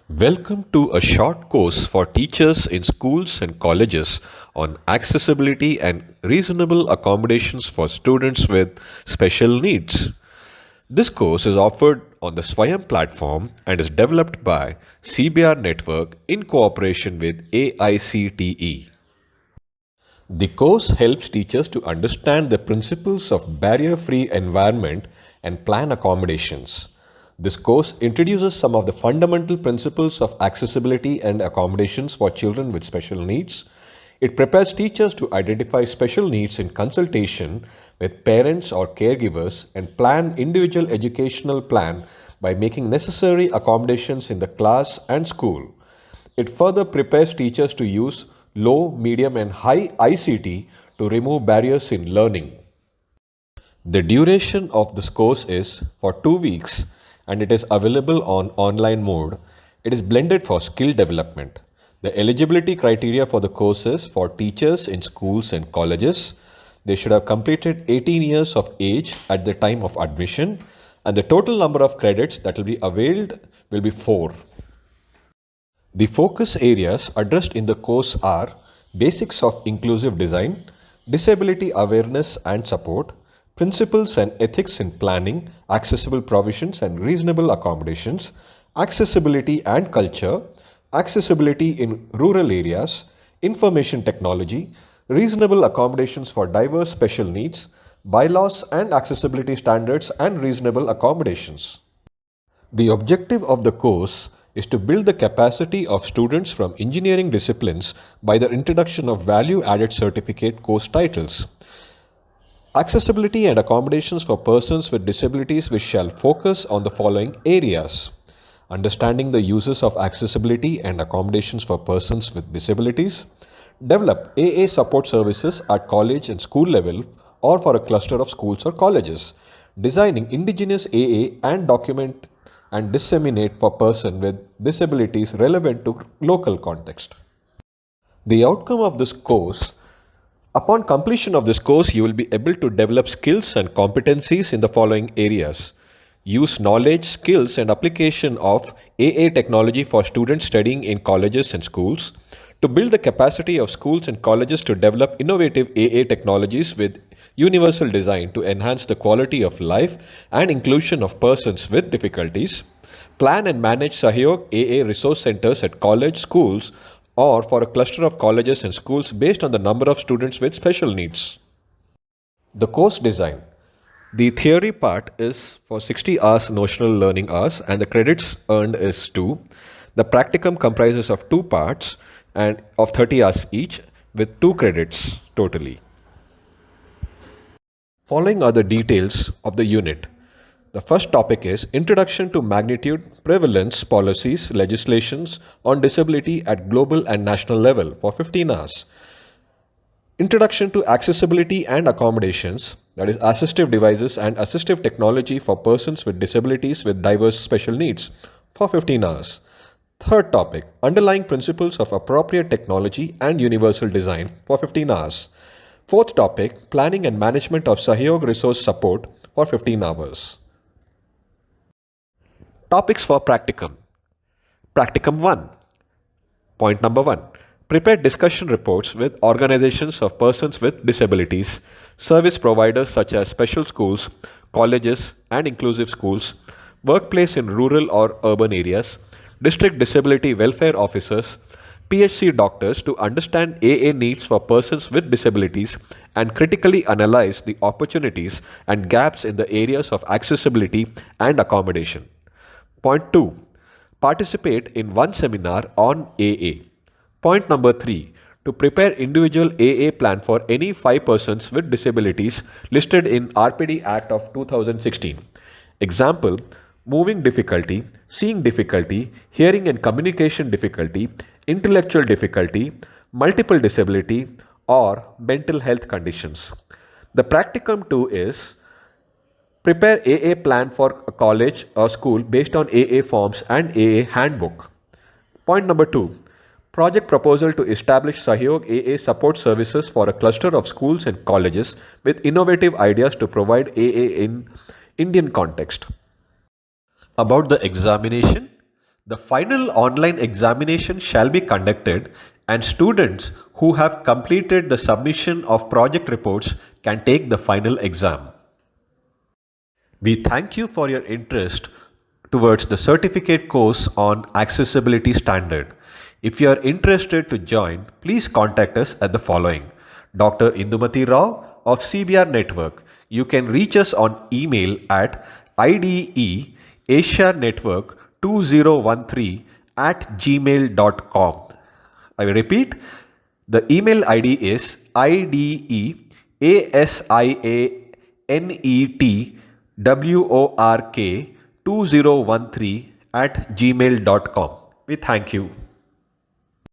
Welcome to a short course for teachers in schools and colleges on accessibility and reasonable accommodations for students with special needs. This course is offered on the Swayam platform and is developed by CBR Network in cooperation with AICTE. The course helps teachers to understand the principles of barrier-free environment and plan accommodations. This course introduces some of the fundamental principles of accessibility and accommodations for children with special needs. It prepares teachers to identify special needs in consultation with parents or caregivers and plan individual educational plan by making necessary accommodations in the class and school. It further prepares teachers to use low, medium, and high ICT to remove barriers in learning. The duration of this course is for 2 weeks and it is available on online mode. It is blended for skill development. The eligibility criteria for the course is for teachers in schools and colleges. They should have completed 18 years of age at the time of admission, and the total number of credits that will be availed will be 4. The focus areas addressed in the course are basics of inclusive design, disability awareness and support, principles and ethics in planning, accessible provisions and reasonable accommodations, accessibility and culture, accessibility in rural areas, information technology, reasonable accommodations for diverse special needs, bylaws and accessibility standards and reasonable accommodations. The objective of the course is to build the capacity of students from engineering disciplines by the introduction of value-added certificate course titles. Accessibility and accommodations for persons with disabilities, which shall focus on the following areas: understanding the uses of accessibility and accommodations for persons with disabilities, develop AA support services at college and school level or for a cluster of schools or colleges, designing indigenous AA and document and disseminate for person with disabilities relevant to local context. The outcome of this course: upon completion of this course, you will be able to develop skills and competencies in the following areas: use knowledge, skills, and application of AA technology for students studying in colleges and schools, to build the capacity of schools and colleges to develop innovative AA technologies with universal design to enhance the quality of life and inclusion of persons with difficulties, plan and manage Sahyog AA resource centers at college, schools, or for a cluster of colleges and schools based on the number of students with special needs. The course design. The theory part is for 60 hours notional learning hours and the credits earned is 2. The practicum comprises of 2 parts and of 30 hours each with 2 credits totally. Following are the details of the unit. The first topic is Introduction to Magnitude, Prevalence, Policies, Legislations on Disability at Global and National Level for 15 hours. Introduction to Accessibility and Accommodations, that is assistive devices and assistive technology for persons with disabilities with diverse special needs for 15 hours. Third topic, Underlying Principles of Appropriate Technology and Universal Design for 15 hours. Fourth topic, Planning and Management of Sahyog Resource Support for 15 hours. Topics for Practicum. Practicum 1. Point number 1. Prepare discussion reports with organizations of persons with disabilities, service providers such as special schools, colleges and inclusive schools, workplace in rural or urban areas, district disability welfare officers, PHC doctors to understand AA needs for persons with disabilities and critically analyze the opportunities and gaps in the areas of accessibility and accommodation. Point 2. Participate in one seminar on AA. Point number 3. To prepare individual AA plan for any 5 persons with disabilities listed in RPD Act of 2016. Example: moving difficulty, seeing difficulty, hearing and communication difficulty, intellectual difficulty, multiple disability, or mental health conditions. The practicum 2 is prepare AA plan for a college or school based on AA forms and AA handbook. Point number 2. Project proposal to establish Sahyog AA support services for a cluster of schools and colleges with innovative ideas to provide AA in Indian context. About the examination, The final online examination shall be conducted, and students who have completed the submission of project reports can take the final exam. We thank you for your interest towards the certificate course on accessibility standard. If you are interested to join, please contact us at the following: Dr. Indumati Rao of CBR Network. You can reach us on email at ideasianetwork2013 at gmail.com. I will repeat, the email ID is ideasianetwork2013 at gmail.com. We thank you.